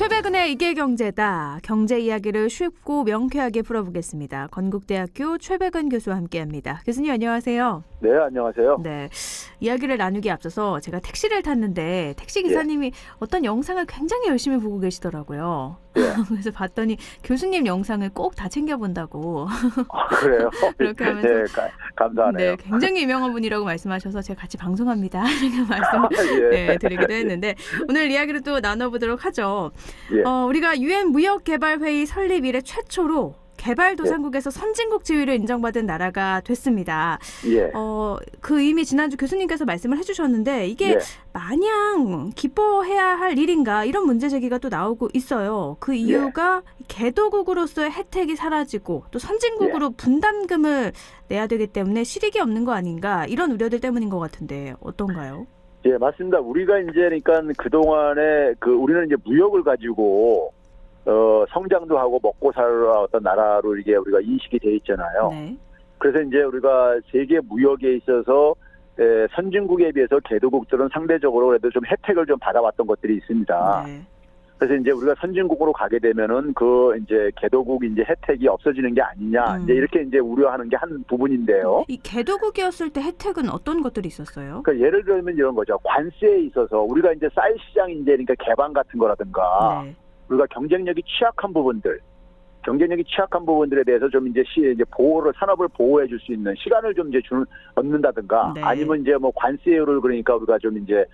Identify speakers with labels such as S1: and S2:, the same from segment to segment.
S1: 최백은의 이게 경제다. 경제 이야기를 쉽고 명쾌하게 풀어보겠습니다. 건국대학교 최백은 교수와 함께합니다. 교수님 안녕하세요.
S2: 네, 안녕하세요.
S1: 네, 이야기를 나누기 앞서서 제가 택시를 탔는데 택시 기사님이 어떤 영상을 굉장히 열심히 보고 계시더라고요. 그래서 봤더니 교수님 영상을 꼭 다 챙겨본다고.
S2: 그래요?
S1: 그렇게 하면서
S2: 네, 감사하네요.
S1: 네, 굉장히 유명한 분이라고 말씀하셔서 제가 같이 방송합니다. 이렇게 말씀을 네, 드리기도 했는데 오늘 이야기를 또 나눠보도록 하죠. 우리가 UN 무역개발회의 설립 이래 최초로 개발도상국에서 선진국 지위를 인정받은 나라가 됐습니다. 그 이미 지난주 교수님께서 말씀을 해주셨는데 이게 마냥 기뻐해야 할 일인가 이런 문제 제기가 또 나오고 있어요. 그 이유가 개도국으로서의 혜택이 사라지고 또 선진국으로 분담금을 내야 되기 때문에 실익이 없는 거 아닌가 이런 우려들 때문인 것 같은데 어떤가요?
S2: 예, 맞습니다. 우리가 이제 그러니까 그동안에 우리는 이제 무역을 가지고 성장도 하고 먹고 살 어떤 나라로 이게 우리가 인식이 돼 있잖아요.
S1: 네.
S2: 그래서 이제 우리가 세계 무역에 있어서 선진국에 비해서 개도국들은 상대적으로 그래도 좀 혜택을 좀 받아왔던 것들이 있습니다.
S1: 네.
S2: 그래서 이제 우리가 선진국으로 가게 되면은 이제 개도국 이제 혜택이 없어지는 게 아니냐 이제 이렇게 이제 우려하는 게 한 부분인데요.
S1: 이 개도국이었을 때 혜택은 어떤 것들이 있었어요?
S2: 그러니까 예를 들면 이런 거죠. 관세에 있어서 우리가 이제 쌀 시장 이제 그러니까 개방 같은 거라든가 우리가 경쟁력이 취약한 부분들에 대해서 좀 이제 산업을 보호해 줄 수 있는 시간을 좀 이제 얻는다든가 아니면 이제 뭐 관세율을 그러니까 우리가 좀 이제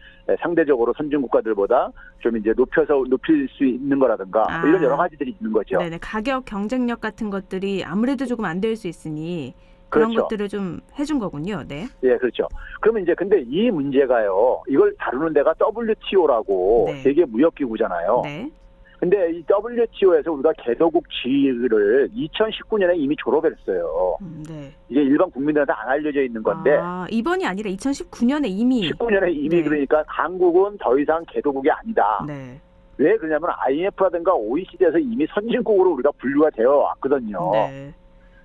S2: 상대적으로 선진 국가들보다 좀 이제 높일 수 있는 거라든가 이런 여러 가지들이 있는 거죠.
S1: 네네. 가격 경쟁력 같은 것들이 아무래도 조금 안 될 수 있으니 그런 것들을 좀 해준 거군요. 네. 예,
S2: 그렇죠. 그러면 이제 근데 이 문제가요. 이걸 다루는 데가 WTO라고 세계 무역기구잖아요.
S1: 네.
S2: 근데 이 WTO에서 우리가 개도국 지위를 2019년에 이미 졸업했어요.
S1: 네.
S2: 이게 일반 국민들한테 안 알려져 있는 건데.
S1: 이번이 아니라 2019년에 이미.
S2: 19년에 이미 그러니까 한국은 더 이상 개도국이 아니다.
S1: 네.
S2: 왜 그러냐면 IMF라든가 OECD에서 이미 선진국으로 우리가 분류가 되어 왔거든요.
S1: 네.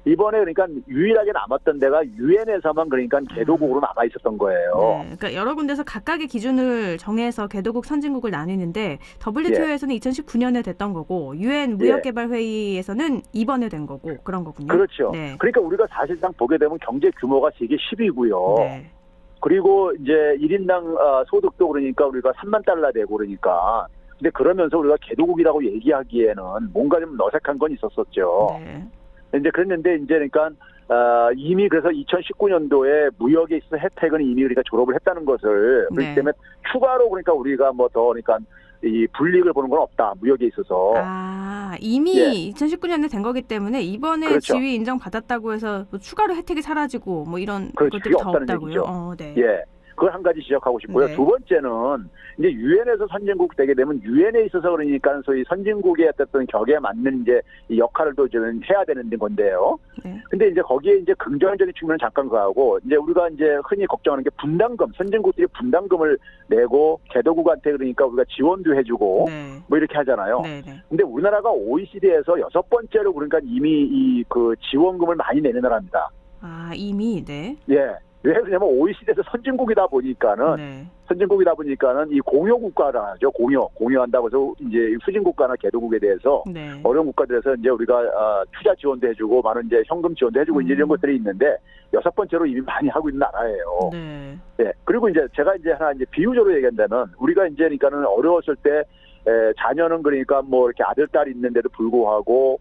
S2: 이번에 그러니까 유일하게 남았던 데가 유엔에서만 그러니까 개도국으로 남아 있었던 거예요.
S1: 네, 그러니까 여러 군데서 각각의 기준을 정해서 개도국, 선진국을 나뉘는데 WTO에서는 2019년에 됐던 거고 유엔 무역개발회의에서는 이번에 된 거고 그런 거군요.
S2: 그렇죠.
S1: 네.
S2: 그러니까 우리가 사실상 보게 되면 경제 규모가 세계 10위고요.
S1: 네.
S2: 그리고 이제 1인당 소득도 그러니까 우리가 3만 달러 되고 그러니까 근데 그러면서 우리가 개도국이라고 얘기하기에는 뭔가 좀 어색한 건 있었었죠.
S1: 네.
S2: 이제 그랬는데 이제 그러니까 이미 그래서 2019년도에 무역에 있어서 혜택은 이미 우리가 졸업을 했다는 것을 그렇기 때문에 추가로 그러니까 우리가 뭐 더 그러니까 이 불이익을 보는 건 없다 무역에 있어서.
S1: 이미 2019년에 된 거기 때문에 이번에 지위 인정 받았다고 해서 뭐 추가로 혜택이 사라지고 뭐 이런 것들이 더 없다고요.
S2: 네. 그걸 한 가지 지적하고 싶고요. 두 번째는 이제 유엔에서 선진국 되게 되면 유엔에 있어서 그러니까 소위 선진국의 어떤 격에 맞는 이제 이 역할을 또 좀 해야 되는 건데요. 근데 이제 거기에 이제 긍정적인 측면은 잠깐 가고 이제 우리가 이제 흔히 걱정하는 게 분담금, 선진국들이 분담금을 내고 개도국한테 그러니까 우리가 지원도 해주고 뭐 이렇게 하잖아요. 근데 우리나라가 OECD에서 6번째로 그러니까 이미 지원금을 많이 내는 나라입니다.
S1: 이미
S2: 왜 그러냐면 OECD에서 선진국이다 보니까는 이 공여 국가라죠. 공여한다고 해서 이제 수진 국가나 개도국에 대해서 어려운 국가들에서 이제 우리가 투자 지원도 해주고 많은 이제 현금 지원도 해주고 이제 이런 것들이 있는데 6번째로 이미 많이 하고 있는 나라예요. 그리고 이제 제가 이제 하나 이제 비유적으로 얘기한다면 우리가 이제 그러니까는 어려웠을 때 자녀는 그러니까 뭐 이렇게 아들 딸이 있는데도 불구하고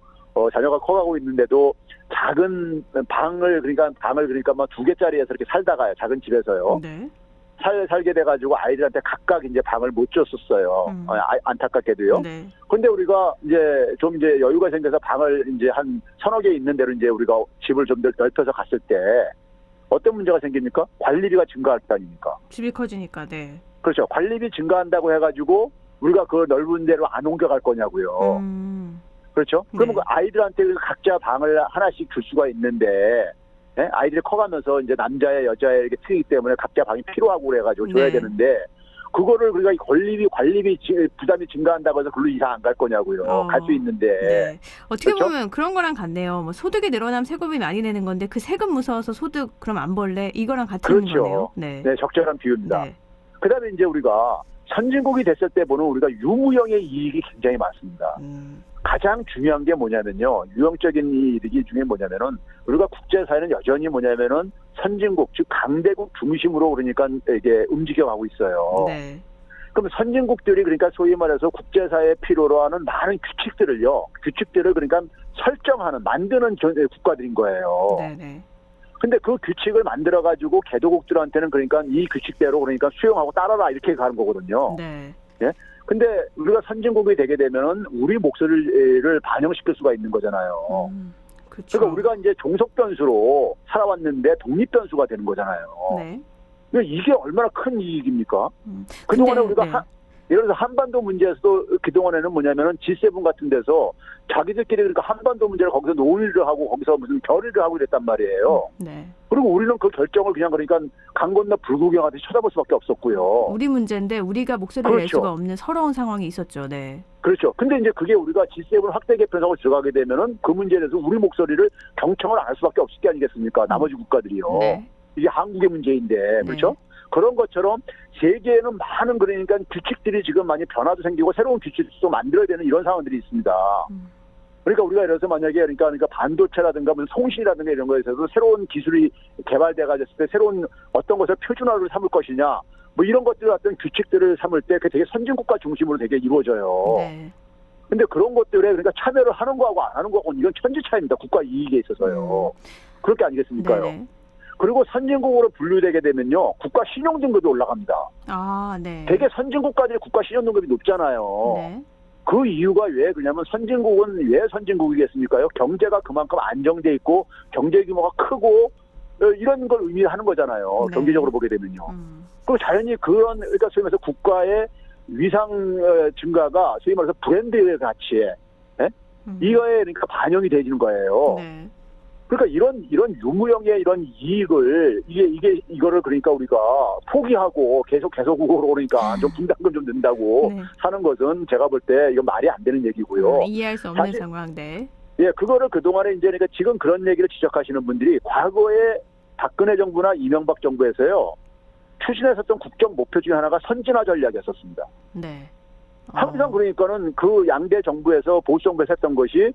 S2: 자녀가 커가고 있는데도 작은 방을 그러니까 뭐 2개짜리에서 이렇게 살다가요. 작은 집에서요. 살게 돼가지고 아이들한테 각각 이제 방을 못 줬었어요. 안타깝게도요. 그런데 우리가 이제 좀 이제 여유가 생겨서 방을 이제 한 1,000여 개 있는 데로 이제 우리가 집을 좀 넓혀서 갔을 때 어떤 문제가 생깁니까? 관리비가 증가할 거 아닙니까?
S1: 집이 커지니까,
S2: 그렇죠. 관리비 증가한다고 해가지고 우리가 그 넓은 데로 안 옮겨갈 거냐고요. 그렇죠? 그러면 그 아이들한테 각자 방을 하나씩 줄 수가 있는데, 아이들이 커가면서 이제 남자의 여자의 이렇게 트이기 때문에 각자 방이 필요하고 그래가지고 줘야 되는데, 그거를 우리가 관리비 부담이 증가한다고 해서 글로 이사 안 갈 거냐고요. 갈 수 있는데.
S1: 어떻게 보면 그런 거랑 같네요. 뭐 소득이 늘어나면 세금이 많이 내는 건데 그 세금 무서워서 소득 그럼 안 벌래? 이거랑 같은 거네요.
S2: 적절한 비유입니다. 그다음에 이제 우리가 선진국이 됐을 때 보는 우리가 유무형의 이익이 굉장히 많습니다. 가장 중요한 게 뭐냐면요. 유형적인 이익이 중에 뭐냐면은 우리가 국제사회는 여전히 뭐냐면은 선진국, 즉 강대국 중심으로 그러니까 이게 움직여가고 있어요.
S1: 네.
S2: 그럼 선진국들이 그러니까 소위 말해서 국제사회에 필요로 하는 많은 규칙들을 그러니까 설정하는, 만드는 국가들인 거예요.
S1: 네네.
S2: 근데 그 규칙을 만들어가지고 개도국들한테는 그러니까 이 규칙대로 그러니까 수용하고 따라라 이렇게 가는 거거든요.
S1: 네.
S2: 예? 근데 우리가 선진국이 되게 되면은 우리 목소리를 반영시킬 수가 있는 거잖아요.
S1: 그렇죠.
S2: 그러니까 우리가 이제 종속 변수로 살아왔는데 독립 변수가 되는 거잖아요.
S1: 네.
S2: 이게 얼마나 큰 이익입니까? 그동안에 우리가
S1: 네.
S2: 예를 들어서 한반도 문제에서도 그동안에는 뭐냐면은 G7 같은 데서 자기들끼리 그러니까 한반도 문제를 거기서 논의를 하고 거기서 무슨 결의를 하고 이랬단 말이에요.
S1: 네.
S2: 그리고 우리는 그 결정을 그냥 그러니까 강 건너 불구경하듯이 쳐다볼 수밖에 없었고요.
S1: 우리 문제인데 우리가 목소리를
S2: 그렇죠.
S1: 낼 수가 없는 서러운 상황이 있었죠. 네.
S2: 그렇죠. 근데 이제 그게 우리가 G7 확대 개편하고 들어가게 되면은 그 문제에 대해서 우리 목소리를 경청을 안 할 수밖에 없을 게 아니겠습니까? 나머지 국가들이요.
S1: 네.
S2: 이게 한국의 문제인데, 그렇죠?
S1: 네.
S2: 그런 것처럼 세계에는 많은 그러니까 규칙들이 지금 많이 변화도 생기고 새로운 규칙도 만들어야 되는 이런 상황들이 있습니다. 그러니까 우리가 예를 들어서 만약에 그러니까 반도체라든가 무슨 송신이라든가 이런 거에서도 새로운 기술이 개발돼가졌을 때 새로운 어떤 것을 표준화를 삼을 것이냐, 뭐 이런 것들 어떤 규칙들을 삼을 때 그게 되게 선진국가 중심으로 되게 이루어져요.
S1: 네.
S2: 근데 그런 것들에 그러니까 참여를 하는 거하고 안 하는 거하고는 이건 천지 차이입니다. 국가 이익에 있어서요. 그럴 게 아니겠습니까요?
S1: 네네.
S2: 그리고 선진국으로 분류되게 되면요, 국가 신용 등급이 올라갑니다.
S1: 아, 네.
S2: 되게 선진국가들이 국가 신용 등급이 높잖아요.
S1: 네.
S2: 그 이유가 왜 그러냐면 선진국은 왜 선진국이겠습니까요? 경제가 그만큼 안정돼 있고 경제 규모가 크고 이런 걸 의미하는 거잖아요.
S1: 네.
S2: 경제적으로 보게 되면요. 그리고 자연히 그런 그러니까 소위 말해서 국가의 위상 증가가 소위 말해서 브랜드의 가치에 이거에 그러니까 반영이 되는 거예요.
S1: 네.
S2: 그러니까 이런 유무형의 이런 이익을 이거를 그러니까 우리가 포기하고 계속으로 그러니까 좀 분담금 좀 낸다고
S1: 네.
S2: 하는 것은 제가 볼 때 이건 말이 안 되는 얘기고요.
S1: 이해할 수 없는
S2: 사실,
S1: 상황. 네.
S2: 예, 그거를 그동안에 이제 그러니까 지금 그런 얘기를 지적하시는 분들이 과거에 박근혜 정부나 이명박 정부에서요 추진했었던 국정 목표 중에 하나가 선진화 전략이었었습니다.
S1: 네.
S2: 항상 그러니까는 그 양대 정부에서 보수 정부에서 했던 것이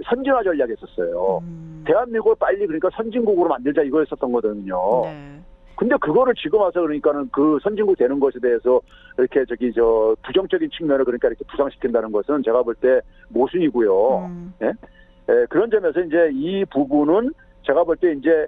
S2: 선진화 전략이었어요. 대한민국을 빨리 그러니까 선진국으로 만들자 이거였었던 거거든요.
S1: 네.
S2: 근데 그거를 지금 와서 그러니까는 그 선진국 되는 것에 대해서 이렇게 부정적인 측면을 그러니까 이렇게 부상시킨다는 것은 제가 볼 때 모순이고요. 예? 그런 점에서 이제 이 부분은 제가 볼 때 이제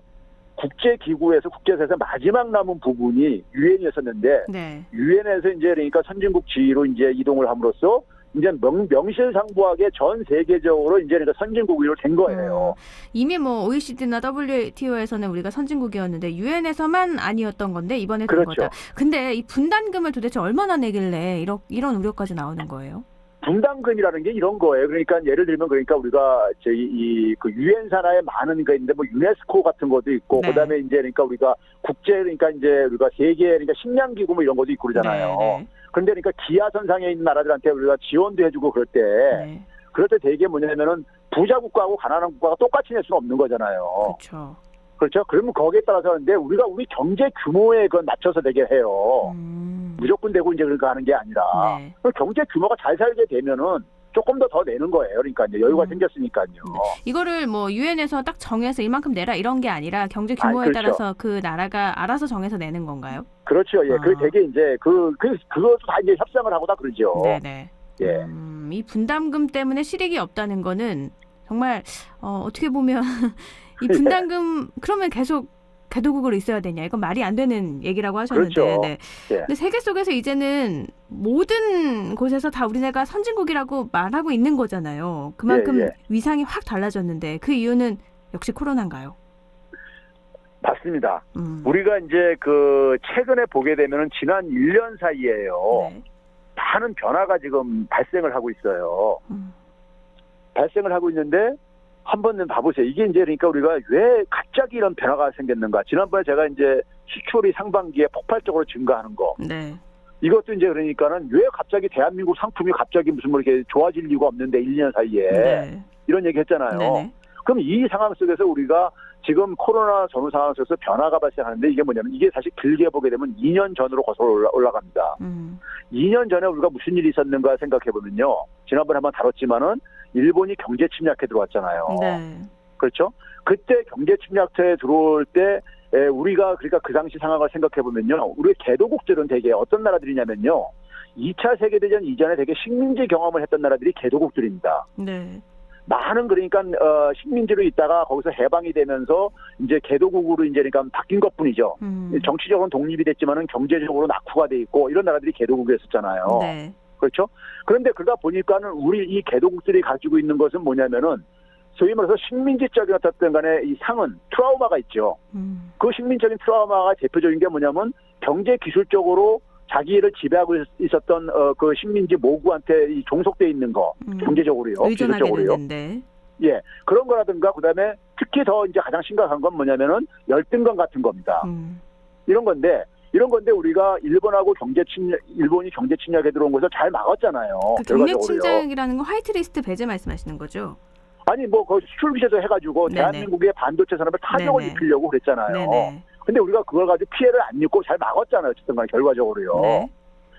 S2: 국제기구에서 국제사에서 마지막 남은 부분이 유엔이었었는데
S1: 네.
S2: 유엔에서 이제 그러니까 선진국 지위로 이제 이동을 함으로써 이제 명실상부하게 전 세계적으로 이제 그러니까 선진국으로 된 거예요.
S1: 이미 뭐 OECD나 WTO에서는 우리가 선진국이었는데 유엔에서만 아니었던 건데 이번에 된
S2: 그렇죠.
S1: 거다. 근데 이 분담금을 도대체 얼마나 내길래 이런 우려까지 나오는 거예요?
S2: 분담금이라는 게 이런 거예요. 그러니까 예를 들면 그러니까 우리가 그 유엔 산하에 많은 거 있는데 뭐 유네스코 같은 것도 있고
S1: 네.
S2: 그다음에 이제 그러니까 우리가 국제 그러니까 이제 우리가 세계 그러니까 식량 기구 뭐 이런 것도 있고 그러잖아요.
S1: 네.
S2: 그런데 그러니까 기하선상에 있는 나라들한테 우리가 지원도 해주고 그럴 때 되게 뭐냐면은 부자 국가하고 가난한 국가가 똑같이 낼 수는 없는 거잖아요.
S1: 그렇죠.
S2: 그렇죠. 그러면 거기에 따라서 하는데 우리가 우리 경제 규모에 그건 맞춰서 되게 해요. 무조건 되고 이제 그러니까 하는 게 아니라
S1: 네.
S2: 경제 규모가 잘 살게 되면은 조금 더 내는 거예요. 그러니까 이제 여유가 생겼으니까요.
S1: 이거를 뭐 유엔에서 딱 정해서 이만큼 내라 이런 게 아니라 경제 규모에
S2: 그렇죠.
S1: 따라서 그 나라가 알아서 정해서 내는 건가요?
S2: 그렇죠. 예, 그 되게 이제 그것도 다 이제 협상을 하고 다 그러죠.
S1: 네네.
S2: 예.
S1: 이 분담금 때문에 실익이 없다는 거는 정말 어떻게 보면 이 분담금 그러면 계속 개도국으로 있어야 되냐 이건 말이 안 되는 얘기라고 하셨는데
S2: 그렇죠.
S1: 네.
S2: 예.
S1: 근데 세계 속에서 이제는 모든 곳에서 다 우리나라가 선진국이라고 말하고 있는 거잖아요. 그만큼 위상이 확 달라졌는데 그 이유는 역시 코로나인가요?
S2: 맞습니다. 우리가 이제 그 최근에 보게 되면은 지난 1년 사이에요.
S1: 네.
S2: 많은 변화가 지금 발생을 하고 있어요. 발생을 하고 있는데 한번 봐보세요. 이게 이제 그러니까 우리가 왜 갑자기 이런 변화가 생겼는가. 지난번에 제가 이제 수출이 상반기에 폭발적으로 증가하는 거.
S1: 네.
S2: 이것도 이제 그러니까는 왜 갑자기 대한민국 상품이 갑자기 무슨 뭐 이렇게 좋아질 이유가 없는데 1년 사이에
S1: 네.
S2: 이런 얘기 했잖아요.
S1: 네네.
S2: 그럼 이 상황 속에서 우리가 지금 코로나 전후 상황 속에서 변화가 발생하는데 이게 뭐냐면 이게 사실 길게 보게 되면 2년 전으로 거슬러 올라갑니다. 2년 전에 우리가 무슨 일이 있었는가 생각해보면요. 지난번에 한번 다뤘지만은 일본이 경제 침략해 들어왔잖아요.
S1: 네.
S2: 그렇죠? 그때 경제 침략해 들어올 때 우리가 그러니까 그 당시 상황을 생각해보면요. 우리 개도국들은 되게 어떤 나라들이냐면요. 2차 세계대전 이전에 되게 식민지 경험을 했던 나라들이 개도국들입니다.
S1: 네.
S2: 많은 그러니까 식민지로 있다가 거기서 해방이 되면서 이제 개도국으로 이제 그러니까 바뀐 것뿐이죠. 정치적으로는 독립이 됐지만은 경제적으로 낙후가 돼 있고 이런 나라들이 개도국이었었잖아요.
S1: 네.
S2: 그렇죠? 그런데 그러다 보니까는 우리 이 개도국들이 가지고 있는 것은 뭐냐면은 소위 말해서 식민지적인 어떤 간에 이 상은 트라우마가 있죠. 그 식민적인 트라우마가 대표적인 게 뭐냐면 경제 기술적으로 자기를 지배하고 있었던 그 식민지 모국한테 이 종속돼 있는 거 경제적으로요,
S1: 의존하게
S2: 기술적으로요.
S1: 되는데.
S2: 예, 그런 거라든가 그다음에 특히 더 이제 가장 심각한 건 뭐냐면은 열등감 같은 겁니다. 이런 건데 우리가 일본이 경제 침략에 들어온 것을 잘 막았잖아요.
S1: 그 경제 침략이라는 건 화이트리스트 배제 말씀하시는 거죠?
S2: 아니 뭐 그 수출 규제도 해가지고 네네. 대한민국의 반도체 산업에 타격을 입히려고 그랬잖아요. 네네. 근데 우리가 그걸 가지고 피해를 안 입고 잘 막았잖아요. 어쨌든 간에 결과적으로요. 네.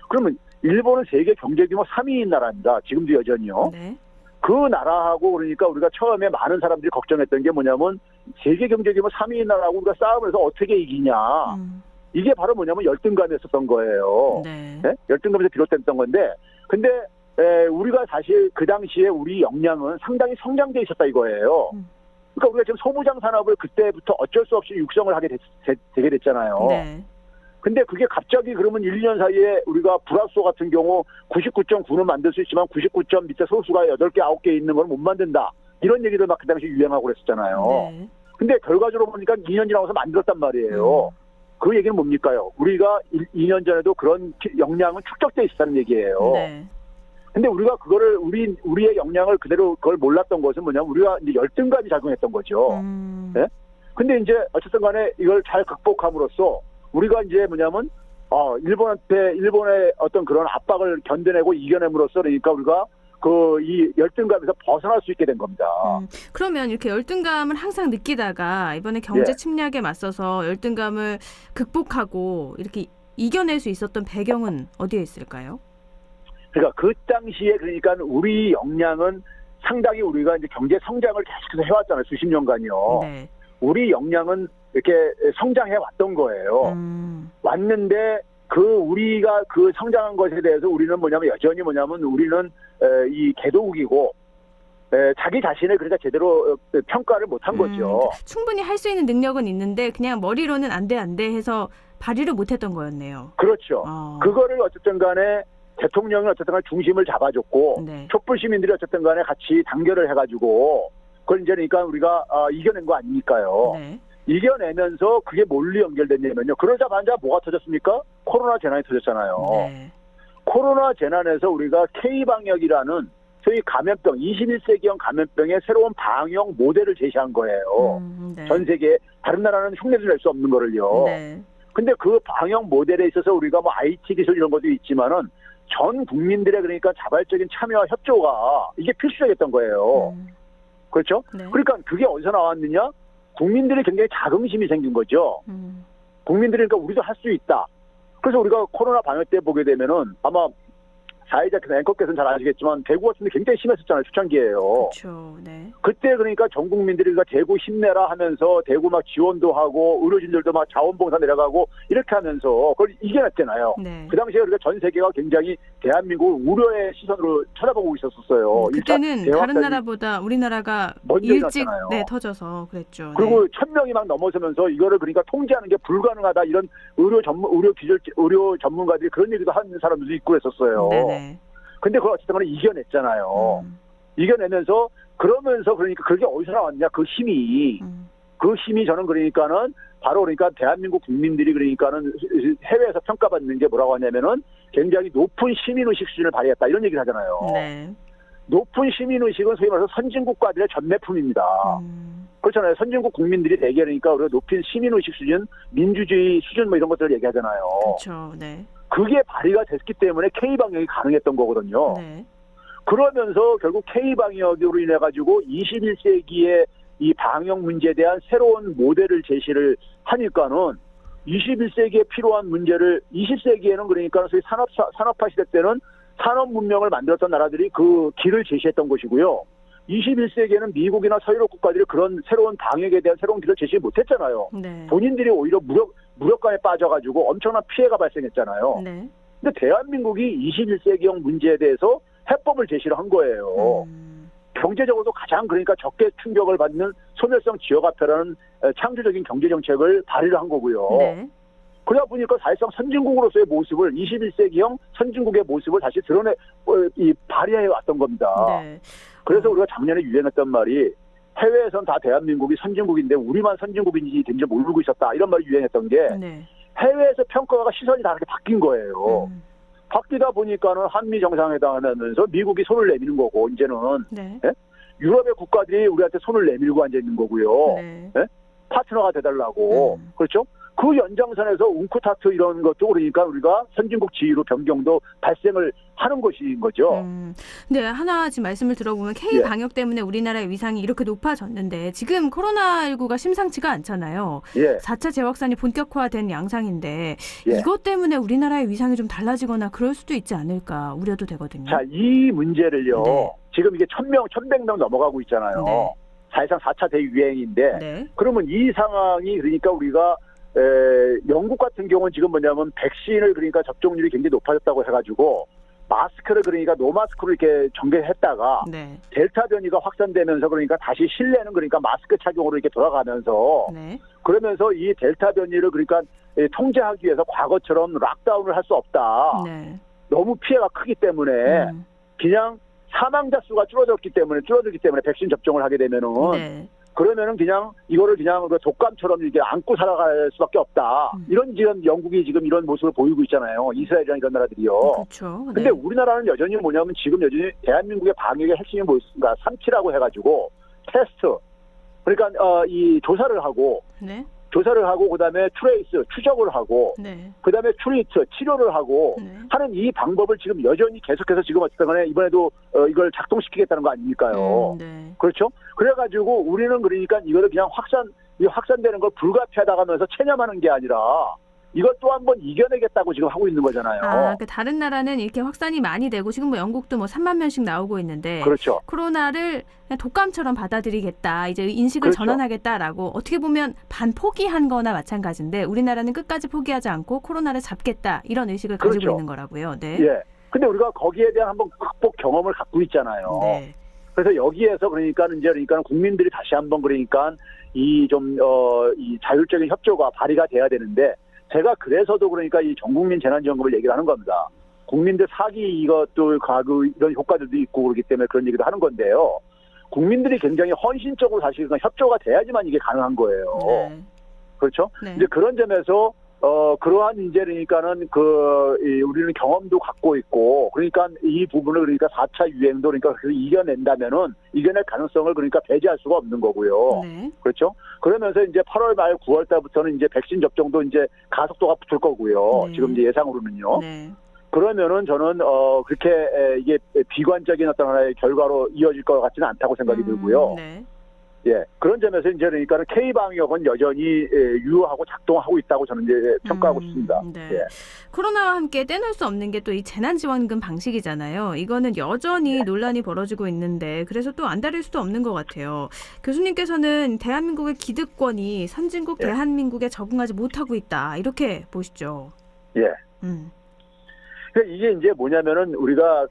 S2: 그러면 일본은 세계 경제 규모 3위인 나라입니다. 지금도 여전히요. 네. 그 나라하고 그러니까 우리가 처음에 많은 사람들이 걱정했던 게 뭐냐면 세계 경제 규모 3위인 나라하고 우리가 싸움을 해서 어떻게 이기냐. 이게 바로 뭐냐면 열등감이었었던 거예요. 네. 네? 열등감에서 비롯됐던 건데 근데 우리가 사실 그 당시에 우리 역량은 상당히 성장돼 있었다 이거예요. 그러니까 우리가 지금 소부장 산업을 그때부터 어쩔 수 없이 육성을 하게 되게 됐잖아요. 네. 근데 그게 갑자기 그러면 1년 사이에 우리가 불합소 같은 경우 99.9는 만들 수 있지만 99점 밑에 소수가 8개, 9개 있는 걸 못 만든다. 이런 얘기를 막 그 당시 유행하고 그랬었잖아요. 네. 근데 결과적으로 보니까 2년 지나서 만들었단 말이에요. 그 얘기는 뭡니까요? 우리가 2년 전에도 그런 역량은 축적돼 있었다는 얘기예요. 네. 근데 우리가 그거를 우리의 역량을 그대로 그걸 몰랐던 것은 뭐냐면 우리가 이제 열등감이 작용했던 거죠. 네? 근데 이제 어쨌든 간에 이걸 잘 극복함으로써 우리가 이제 뭐냐면 일본의 어떤 그런 압박을 견뎌내고 이겨냄으로써 그러니까 우리가 그 이 열등감에서 벗어날 수 있게 된 겁니다.
S1: 그러면 이렇게 열등감을 항상 느끼다가 이번에 경제 침략에 맞서서 열등감을 극복하고 이렇게 이겨낼 수 있었던 배경은 어디에 있을까요?
S2: 그러니까 그 당시에 그러니까 우리 역량은 상당히 우리가 이제 경제 성장을 계속해서 해왔잖아요. 수십 년간이요. 네. 우리 역량은 이렇게 성장해 왔던 거예요. 왔는데 우리가 그 성장한 것에 대해서 우리는 여전히 우리는 이 개도국이고 자기 자신을 그러니까 제대로 평가를 못한 거죠.
S1: 충분히 할 수 있는 능력은 있는데 그냥 머리로는 안 돼 해서 발휘를 못했던 거였네요.
S2: 그렇죠. 그거를 어쨌든 간에 대통령이 어쨌든 간에 중심을 잡아줬고
S1: 네.
S2: 촛불 시민들이 어쨌든 간에 같이 단결을 해가지고 그걸 이제 그러니까 우리가 이겨낸 거 아닙니까요.
S1: 네.
S2: 이겨내면서 그게 뭘로 연결됐냐면요. 그러자마자 뭐가 터졌습니까? 코로나 재난이 터졌잖아요.
S1: 네.
S2: 코로나 재난에서 우리가 K방역이라는 소위 감염병, 21세기형 감염병의 새로운 방역 모델을 제시한 거예요.
S1: 네.
S2: 전 세계 다른 나라는 흉내를 낼 수 없는 거를요.
S1: 네.
S2: 근데 그 방역 모델에 있어서 우리가 IT 기술 이런 것도 있지만은 전 국민들의 그러니까 자발적인 참여와 협조가 이게 필수적이었던 거예요. 그렇죠?
S1: 네.
S2: 그러니까 그게 어디서 나왔느냐? 국민들이 굉장히 자긍심이 생긴 거죠. 국민들이 그러니까 우리도 할 수 있다. 그래서 우리가 코로나 방역 때 보게 되면은 아마 사회자께서 앵커께서는 잘 아시겠지만 대구 같은 데 굉장히 심했었잖아요. 초창기예요.
S1: 그렇죠. 네.
S2: 그때 그러니까 전 국민들이 대구 힘내라 하면서 대구 막 지원도 하고 의료진들도 막 자원봉사 내려가고 이렇게 하면서 그걸 이겨냈잖아요.
S1: 네.
S2: 그 당시에 우리가 전 세계가 굉장히 대한민국을 우려의 시선으로 쳐다보고 있었었어요.
S1: 그때는 다른 나라보다 우리나라가 일찍 터져서 그랬죠.
S2: 그리고 1,000명이 막 넘어서면서 이거를 그러니까 통제하는 게 불가능하다 이런 의료 전문가들이 그런 얘기도 하는 사람들도 있고 그랬었어요.
S1: 네네.
S2: 근데 그걸 어쨌든 간에 이겨냈잖아요. 이겨내면서 그러면서 그러니까 그게 어디서 나왔냐 그 힘이 저는 그러니까는 바로 그러니까 대한민국 국민들이 그러니까는 해외에서 평가받는 게 뭐라고 하냐면은 굉장히 높은 시민의식 수준을 발휘했다 이런 얘기를 하잖아요.
S1: 네.
S2: 높은 시민의식은 소위 말해서 선진국가들의 전매품입니다. 그렇잖아요. 선진국 국민들이 대개 그러니까 우리가 높은 시민의식 수준, 민주주의 수준 뭐 이런 것들을 얘기하잖아요.
S1: 그렇죠. 네.
S2: 그게 발휘가 됐기 때문에 K방역이 가능했던 거거든요.
S1: 네.
S2: 그러면서 결국 K방역으로 인해 가지고 21세기의 이 방역 문제에 대한 새로운 모델을 제시를 하니까는 21세기에 필요한 문제를 20세기에는 그러니까 소위 산업화 시대 때는 산업 문명을 만들었던 나라들이 그 길을 제시했던 것이고요. 21세기에는 미국이나 서유럽 국가들이 그런 새로운 방역에 대한 새로운 길을 제시 못했잖아요.
S1: 네. 본인들이
S2: 오히려 무력감에 빠져가지고 엄청난 피해가 발생했잖아요.
S1: 네.
S2: 근데 대한민국이 21세기형 문제에 대해서 해법을 제시를 한 거예요. 경제적으로도 가장 그러니까 적게 충격을 받는 소멸성 지역화폐라는 창조적인 경제정책을 발의를 한 거고요.
S1: 네.
S2: 그러다 보니까 사실상 선진국으로서의 모습을 21세기형 선진국의 모습을 다시 발휘해 왔던 겁니다.
S1: 네.
S2: 그래서 우리가 작년에 유행했던 말이 해외에선 다 대한민국이 선진국인데 우리만 선진국인지 된지 모르고 있었다. 이런 말이 유행했던 게
S1: 네.
S2: 해외에서 평가가 시선이 다 이렇게 바뀐 거예요. 바뀌다 보니까는 한미 정상회담을 하면서 미국이 손을 내미는 거고 이제는
S1: 네.
S2: 예? 유럽의 국가들이 우리한테 손을 내밀고 앉아 있는 거고요.
S1: 네.
S2: 예? 파트너가 돼달라고 그렇죠? 그 연장선에서 웅크타트 이런 것도 그러니까 우리가 선진국 지위로 변경도 발생을 하는 것인 거죠.
S1: 네, 하나 지금 말씀을 들어보면 K-방역 때문에 우리나라의 위상이 이렇게 높아졌는데 지금 코로나19가 심상치가 않잖아요. 4차 재확산이 본격화된 양상인데 이것 때문에 우리나라의 위상이 좀 달라지거나 그럴 수도 있지 않을까 우려도 되거든요.
S2: 자, 이 문제를요. 지금 이게 1,100명 넘어가고 있잖아요. 사실상 4차 대유행인데 그러면 이 상황이 그러니까 우리가 영국 같은 경우는 지금 뭐냐면 백신을 그러니까 접종률이 굉장히 높아졌다고 해가지고 마스크를 그러니까 노마스크로 이렇게 전개했다가 델타 변이가 확산되면서 그러니까 다시 실내는 그러니까 마스크 착용으로 이렇게 돌아가면서 그러면서 이 델타 변이를 그러니까 통제하기 위해서 과거처럼 락다운을 할 수 없다. 너무 피해가 크기 때문에 그냥 사망자 수가 줄어들기 때문에 백신 접종을 하게 되면은 그러면은 그냥 이거를 그냥 독감처럼 이렇게 안고 살아갈 수밖에 없다. 이런 지금 영국이 지금 이런 모습을 보이고 있잖아요. 이스라엘이랑 이런 나라들이요.
S1: 그렇죠.
S2: 근데 우리나라는 여전히 뭐냐면 지금 여전히 대한민국의 방역의 핵심이 뭐였습니까? 3T라고 해가지고 테스트. 그러니까 이 조사를 하고 그다음에 트레이스 추적을 하고 그다음에 트리트 치료를 하고 하는 이 방법을 지금 여전히 계속해서 지금 어쨌든 간에 이번에도 이걸 작동시키겠다는 거 아닙니까요? 그렇죠? 그래가지고 우리는 그러니까 이거를 그냥 확산되는 걸 불가피하다가면서 체념하는 게 아니라 이걸 또 한 번 이겨내겠다고 지금 하고 있는 거잖아요.
S1: 그러니까 다른 나라는 이렇게 확산이 많이 되고 지금 뭐 영국도 뭐 3만 명씩 나오고 있는데
S2: 그렇죠.
S1: 코로나를 그냥 독감처럼 받아들이겠다. 이제 인식을 전환하겠다라고 어떻게 보면 반포기한 거나 마찬가지인데 우리나라는 끝까지 포기하지 않고 코로나를 잡겠다. 이런 의식을 가지고 있는 거라고요.
S2: 근데 우리가 거기에 대한 한번 극복 경험을 갖고 있잖아요. 그래서 여기에서 그러니까 국민들이 다시 한번 그러니까 이 자율적인 협조가 발휘가 돼야 되는데 제가 그래서도 그러니까 이 전국민 재난지원금을 얘기를 하는 겁니다. 국민들 사기 이것도 가구 이런 효과들도 있고 그렇기 때문에 그런 얘기도 하는 건데요. 국민들이 굉장히 헌신적으로 사실 협조가 돼야지만 이게 가능한 거예요. 그렇죠? 이제 그런 점에서 그러한 이제 그러니까는 우리는 경험도 갖고 있고 그러니까 이 부분을 그러니까 4차 유행도 그러니까 이겨낼 가능성을 그러니까 배제할 수가 없는 거고요. 그렇죠? 그러면서 이제 8월 말 9월 달부터는 이제 백신 접종도 이제 가속도가 붙을 거고요. 지금 이제 예상으로는요. 그러면은 저는 그렇게 이게 비관적인 어떤 하나의 결과로 이어질 것 같지는 않다고 생각이 들고요. 그런 점에서 이제 그러니까는 K-방역은 여전히 유효하고 작동하고 있다고 저는 이제 평가하고 있습니다.
S1: 코로나와 함께 떼놓을 수 없는 게 또 이 재난지원금 방식이잖아요. 이거는 여전히 논란이 벌어지고 있는데 그래서 또 안 다룰 수도 없는 것 같아요. 교수님께서는 대한민국의 기득권이 선진국 대한민국에 적응하지 못하고 있다. 이렇게 보시죠.
S2: 이게 이제 뭐냐면은 우리가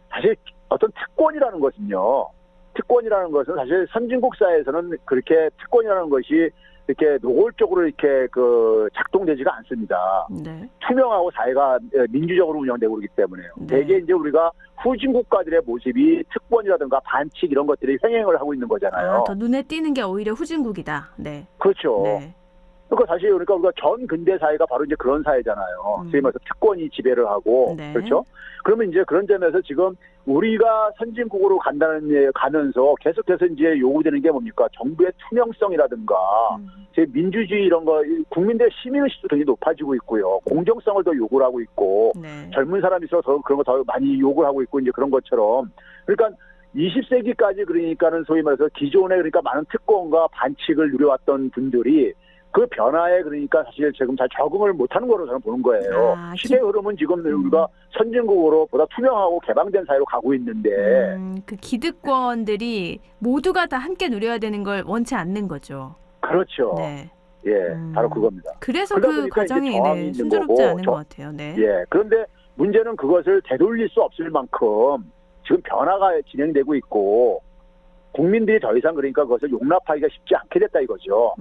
S2: 사실 어떤 특권이라는 것은 사실 선진국 사회에서는 그렇게 특권이라는 것이 이렇게 노골적으로 이렇게 작동되지가 않습니다. 투명하고 사회가 민주적으로 운영되고 그러기 때문에요. 대개 이제 우리가 후진 국가들의 모습이 특권이라든가 반칙 이런 것들이 횡행을 하고 있는 거잖아요.
S1: 더 눈에 띄는 게 오히려 후진국이다.
S2: 그렇죠. 그러니까 사실 우리가 전 근대 사회가 바로 이제 그런 사회잖아요. 소위 말해서 특권이 지배를 하고 그렇죠. 그러면 이제 그런 점에서 지금 우리가 선진국으로 가면서 계속해서 이제 요구되는 게 뭡니까? 정부의 투명성이라든가 민주주의 이런 거 국민들의 시민의식도 굉장히 높아지고 있고요. 공정성을 더 요구를 하고 있고 젊은 사람이 있어서 그런 거 더 많이 요구를 하고 있고 이제 그런 것처럼 그러니까 20세기까지 그러니까는 소위 말해서 기존에 그러니까 많은 특권과 반칙을 누려왔던 분들이 그 변화에 그러니까 사실 지금 잘 적응을 못하는 거로 저는 보는 거예요. 시대 흐름은 지금 우리가 선진국으로 보다 투명하고 개방된 사회로 가고 있는데
S1: 그 기득권들이 모두가 다 함께 누려야 되는 걸 원치 않는 거죠.
S2: 그렇죠.
S1: 네.
S2: 예, 바로 그겁니다.
S1: 그래서 그 과정이 순조롭지 않은 것 같아요. 네.
S2: 예, 그런데 문제는 그것을 되돌릴 수 없을 만큼 지금 변화가 진행되고 있고 국민들이 더 이상 그러니까 그것을 용납하기가 쉽지 않게 됐다 이거죠.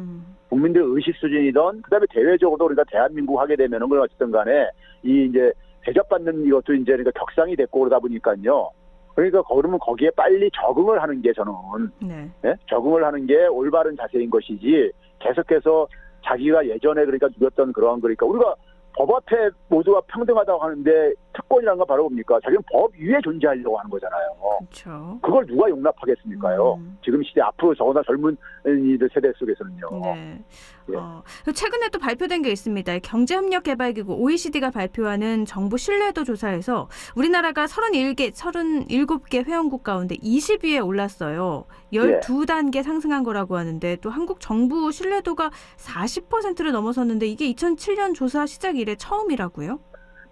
S2: 국민들 의식 수준이든 그다음에 대외적으로 우리가 대한민국 하게 되면은 그 어쨌든 간에 이 이제 대접받는 이것도 이제 그러니까 격상이 됐고 그러다 보니까요. 그러니까 그러면 거기에 빨리 적응을 하는 게 저는 네? 적응을 하는 게 올바른 자세인 것이지 계속해서 자기가 예전에 그러니까 누렸던 그러한 그러니까 우리가 법 앞에 모두가 평등하다고 하는데 특권이란 건 바로 뭡니까? 자기는 법 위에 존재하려고 하는 거잖아요.
S1: 그렇죠.
S2: 그걸 누가 용납하겠습니까요? 지금 시대 앞으로 더구나 젊은 이들 세대 속에서는요.
S1: 네. 최근에 또 발표된 게 있습니다. 경제협력개발기구 OECD가 발표하는 정부 신뢰도 조사에서 우리나라가 37개 회원국 가운데 20위에 올랐어요. 12단계 상승한 거라고 하는데 또 한국 정부 신뢰도가 40%를 넘어섰는데 이게 2007년 조사 시작 이래 처음이라고요?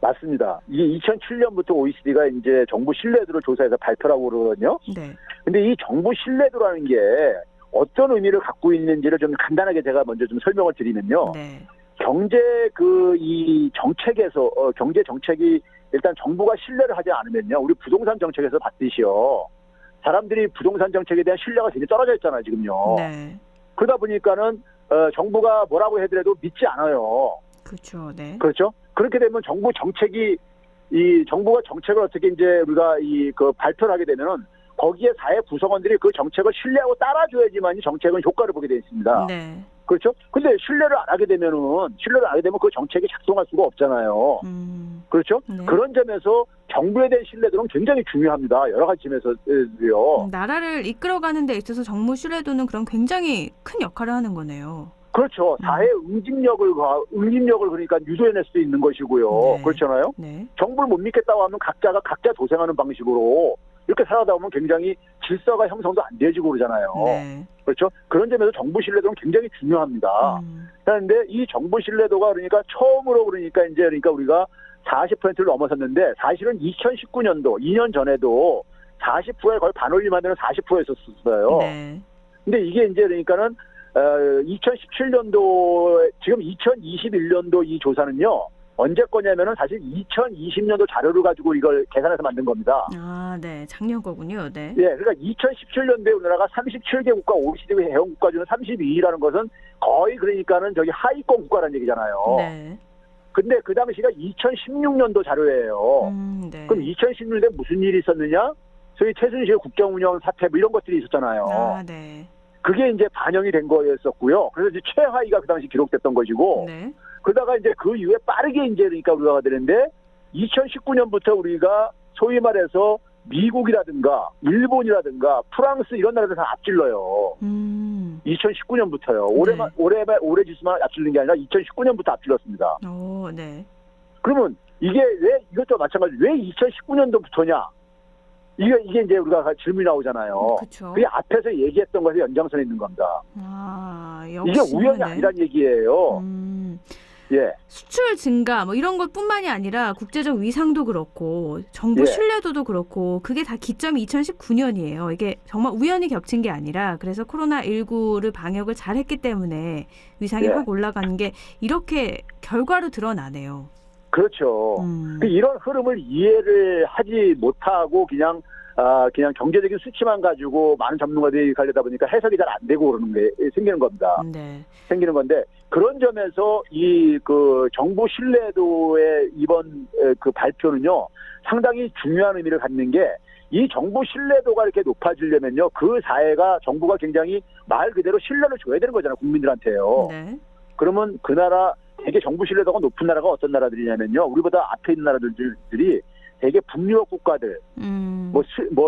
S2: 맞습니다. 이게 2007년부터 OECD가 이제 정부 신뢰도를 조사해서 발표라고 그러거든요.
S1: 네.
S2: 근데 이 정부 신뢰도라는 게 어떤 의미를 갖고 있는지를 좀 간단하게 제가 먼저 좀 설명을 드리면요.
S1: 네.
S2: 경제 이 정책에서 경제 정책이 일단 정부가 신뢰를 하지 않으면요. 우리 부동산 정책에서 봤듯이요. 사람들이 부동산 정책에 대한 신뢰가 굉장히 떨어져 있잖아요, 지금요.
S1: 네.
S2: 그러다 보니까는 정부가 뭐라고 해더라도 믿지 않아요.
S1: 그렇죠. 네.
S2: 그렇죠? 그렇게 되면 정부 정책이 이 정부가 정책을 어떻게 이제 우리가 그 발표를 하게 되면은 거기에 사회 구성원들이 그 정책을 신뢰하고 따라줘야지만 정책은 효과를 보게 돼 있습니다.
S1: 네.
S2: 그렇죠? 근데 신뢰를 안 하게 되면 그 정책이 작동할 수가 없잖아요. 그렇죠?
S1: 네.
S2: 그런 점에서 정부에 대한 신뢰도는 굉장히 중요합니다. 여러 가지 점에서요.
S1: 나라를 이끌어가는 데 있어서 정부 신뢰도는 그럼 굉장히 큰 역할을 하는 거네요.
S2: 그렇죠. 사회 응집력을 그러니까 유도해낼 수 있는 것이고요.
S1: 네.
S2: 그렇잖아요.
S1: 네.
S2: 정부를 못 믿겠다고 하면 각자가 각자 도생하는 방식으로 이렇게 살아다 보면 굉장히 질서가 형성도 안 되어지고 그러잖아요.
S1: 네.
S2: 그렇죠. 그런 점에서 정부 신뢰도는 굉장히 중요합니다. 그런데 이 정부 신뢰도가 그러니까 처음으로 그러니까 우리가 40%를 넘어섰는데 사실은 2019년도 2년 전에도 40%에 거의 반올림만 되는 40%였었어요.
S1: 네.
S2: 근데 이게 이제 그러니까는 2017년도 지금 2021년도 이 조사는요. 언제 거냐면은 사실 2020년도 자료를 가지고 이걸 계산해서 만든 겁니다.
S1: 아, 네. 작년 거군요. 네.
S2: 예, 그러니까 2017년도에 우리나라가 37개 국가 OECD 회원 국가 중에 32위라는 것은 거의 그러니까는 저기 하위권 국가라는 얘기잖아요.
S1: 네.
S2: 근데 그 당시가 2016년도 자료예요.
S1: 네.
S2: 그럼 2016년도에 무슨 일이 있었느냐? 소위 최순실 국정운영 사태 뭐 이런 것들이 있었잖아요.
S1: 아, 네.
S2: 그게 이제 반영이 된 거였었고요. 그래서 이제 최하위가 그 당시 기록됐던 것이고,
S1: 네.
S2: 그러다가 이제 그 이후에 빠르게 이제 그러니까 우리가 되는데, 2019년부터 우리가 소위 말해서 미국이라든가 일본이라든가 프랑스 이런 나라들 다 앞질러요. 2019년부터요. 올해 지수만 앞질린 게 아니라 2019년부터 앞질렀습니다.
S1: 오, 네.
S2: 그러면 이게 왜 이것도 마찬가지로 왜 2019년도부터냐? 이게 이제 우리가 질문이 나오잖아요.
S1: 그쵸.
S2: 그게 앞에서 얘기했던 것에 연장선에 있는 겁니다.
S1: 아, 역시.
S2: 이게 우연이 아니란 얘기예요. 예.
S1: 수출 증가 뭐 이런 것뿐만이 아니라 국제적 위상도 그렇고 정부 신뢰도도 그렇고 그게 다 기점이 2019년이에요. 이게 정말 우연히 겹친 게 아니라 그래서 코로나19를 방역을 잘했기 때문에 위상이 확 올라가는 게 이렇게 결과로 드러나네요.
S2: 그렇죠. 이런 흐름을 이해를 하지 못하고 그냥 경제적인 수치만 가지고 많은 전문가들이 가려다 보니까 해석이 잘 안 되고 그러는 게 생기는 겁니다.
S1: 네.
S2: 생기는 건데 그런 점에서 이 그 정부 신뢰도의 이번 그 발표는요 상당히 중요한 의미를 갖는 게 이 정부 신뢰도가 이렇게 높아지려면요 그 사회가 정부가 굉장히 말 그대로 신뢰를 줘야 되는 거잖아요 국민들한테요.
S1: 네.
S2: 그러면 그 나라 되게 정부 신뢰도가 높은 나라가 어떤 나라들이냐면요 우리보다 앞에 있는 나라들이 되게 북유럽 국가들,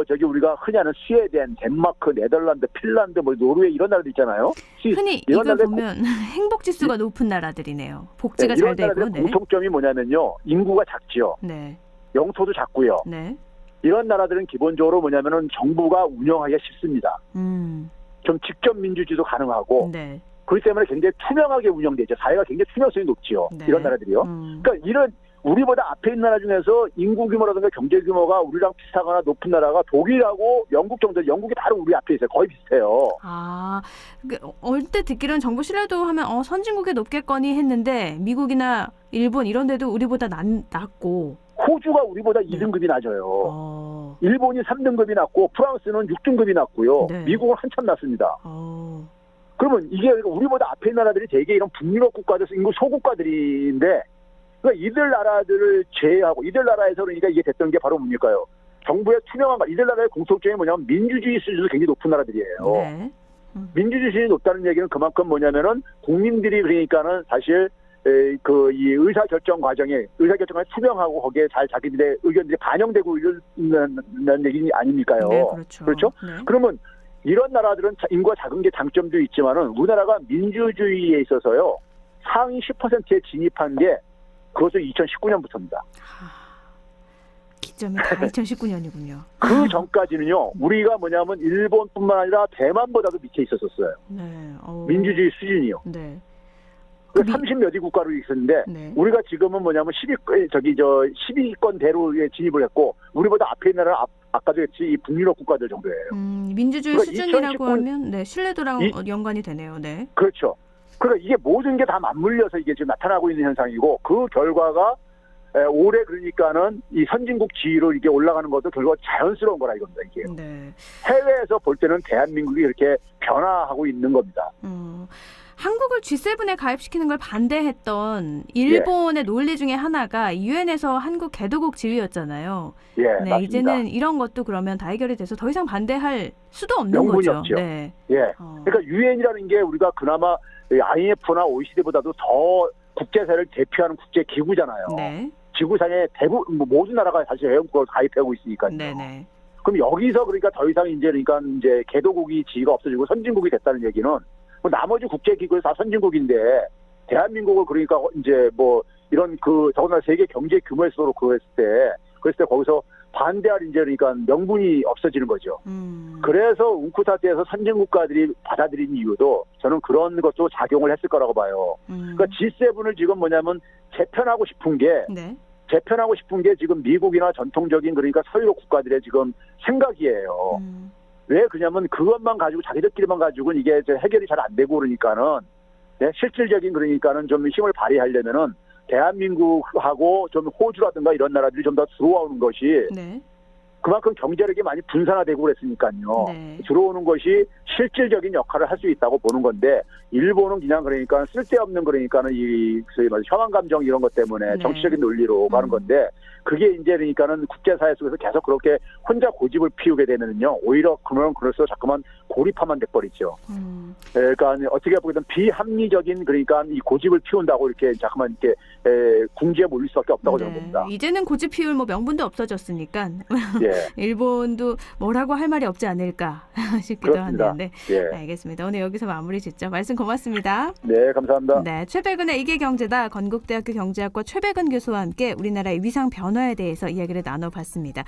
S2: 저기 우리가 흔히 아는 스웨덴, 덴마크, 네덜란드, 핀란드, 노르웨이 이런 나라들 있잖아요.
S1: 흔히 이걸 보면 행복 지수가 높은 나라들이네요. 복지가 잘 되고.
S2: 이런 나라들의 공통점이 뭐냐면요, 인구가 작지요.
S1: 네.
S2: 영토도 작고요.
S1: 네.
S2: 이런 나라들은 기본적으로 뭐냐면은 정부가 운영하기가 쉽습니다. 좀 직접 민주주의도 가능하고
S1: 네.
S2: 그렇기 때문에 굉장히 투명하게 운영되죠. 사회가 굉장히 투명성이 높지요.
S1: 네.
S2: 이런 나라들이요. 그러니까 이런 우리보다 앞에 있는 나라 중에서 인구 규모라든가 경제 규모가 우리랑 비슷하거나 높은 나라가 독일하고 영국 정도, 영국이 바로 우리 앞에 있어요. 거의 비슷해요.
S1: 아, 얼핏 듣기로는 정부 신뢰도 하면 선진국에 높겠거니 했는데 미국이나 일본 이런 데도 우리보다 낮고
S2: 호주가 우리보다 2등급이 낮아요. 일본이 3등급이 낮고 프랑스는 6등급이 낮고요. 네. 미국은 한참 낮습니다. 그러면 이게 우리보다 앞에 있는 나라들이 대개 이런 북유럽 국가들, 인구 소국가들인데 그러니까 이들 나라들을 제외하고 이들 나라에서 그러니까 이게 됐던 게 바로 뭡니까요? 정부의 투명한 이들 나라의 공통점이 뭐냐면 민주주의 수준도 굉장히 높은 나라들이에요. 네. 민주주의 수준이 높다는 얘기는 그만큼 뭐냐면은 국민들이 그러니까는 사실 이 의사결정 과정이 투명하고 거기에 잘 자기들의 의견들이 반영되고 있는 얘기 아닙니까요?
S1: 네, 그렇죠.
S2: 그렇죠?
S1: 네.
S2: 그러면 이런 나라들은 인구가 작은 게 장점도 있지만은 우리나라가 민주주의에 있어서요 상위 10%에 진입한 게 그것은 2019년부터입니다.
S1: 기점이 다 2019년이군요.
S2: 그 전까지는요 우리가 뭐냐면 일본뿐만 아니라 대만보다도 밑에 있었어요.
S1: 네.
S2: 민주주의 수준이요.
S1: 네.
S2: 30몇 위 국가로 있었는데
S1: 네. 우리가
S2: 지금은 뭐냐면 10위권대로 진입을 했고 우리보다 앞에 있는 나라는 아까도 했지 이 북유럽 국가들 정도예요.
S1: 민주주의 그러니까 수준이라고 하면 네, 신뢰도랑 연관이 되네요. 네.
S2: 그렇죠. 그러니까 이게 모든 게 다 맞물려서 이게 지금 나타나고 있는 현상이고 그 결과가 올해 그러니까는 이 선진국 지위로 이게 올라가는 것도 결국 자연스러운 거라 이겁니다. 이게
S1: 네.
S2: 해외에서 볼 때는 대한민국이 이렇게 변화하고 있는 겁니다.
S1: 한국을 G7에 가입시키는 걸 반대했던 일본의 논리 중에 하나가 유엔에서 한국 개도국 지위였잖아요.
S2: 예,
S1: 네,
S2: 맞습니다.
S1: 이제는 이런 것도 그러면 다 해결이 돼서 더 이상 반대할 수도 없는
S2: 명분이
S1: 거죠.
S2: 없죠.
S1: 네.
S2: 예. 그러니까 유엔이라는 게 우리가 그나마 IMF나 OECD보다도 더 국제사회를 대표하는 국제 기구잖아요.
S1: 네.
S2: 지구상의 대부분 모든 나라가 사실 회원국을 가입하고 있으니까요.
S1: 네네.
S2: 그럼 여기서 그러니까 더 이상 이제 개도국이 지위가 없어지고 선진국이 됐다는 얘기는 뭐 나머지 국제기구에서 다 선진국인데 대한민국을 그러니까 이제 뭐 이런 더구나 세계 경제 규모에서도 그랬을 때 거기서 반대할 이제 그러니까 명분이 없어지는 거죠. 그래서 웅크사태에서 선진국가들이 받아들인 이유도 저는 그런 것도 작용을 했을 거라고 봐요. 그러니까 G7을 지금 뭐냐면 재편하고 싶은 게 지금 미국이나 전통적인 그러니까 서유럽 국가들의 지금 생각이에요. 왜 그러냐면 그것만 가지고 자기들끼리만 가지고는 이게 해결이 잘 안 되고 그러니까는 실질적인 그러니까는 좀 힘을 발휘하려면은 대한민국하고 좀 호주라든가 이런 나라들이 좀 더 들어오는 것이 그만큼 경제력이 많이 분산화되고 그랬으니까요.
S1: 네.
S2: 들어오는 것이 실질적인 역할을 할 수 있다고 보는 건데 일본은 그냥 그러니까 쓸데없는 그러니까는 소위 말해서 혐한 감정 이런 것 때문에 정치적인 논리로 가는 건데 그게 이제 그러니까는 국제사회 속에서 계속 그렇게 혼자 고집을 피우게 되면은요 오히려 그럴수록 자꾸만 고립화만 돼버리죠. 그러니까 어떻게 보면 비합리적인 그러니까 이 고집을 피운다고 이렇게 자꾸만 이렇게 궁지에 몰릴 수밖에 없다고 저는 봅니다.
S1: 이제는 고집 피울 명분도 없어졌으니까
S2: 예.
S1: 일본도 뭐라고 할 말이 없지 않을까 싶기도
S2: 그렇습니다.
S1: 하는데.
S2: 예.
S1: 알겠습니다. 오늘 여기서 마무리 짓죠. 말씀 고맙습니다.
S2: 네, 감사합니다.
S1: 네, 최백은의 이계경제다 건국대학교 경제학과 최백은 교수와 함께 우리나라의 위상 변화에 대해서 이야기를 나눠봤습니다.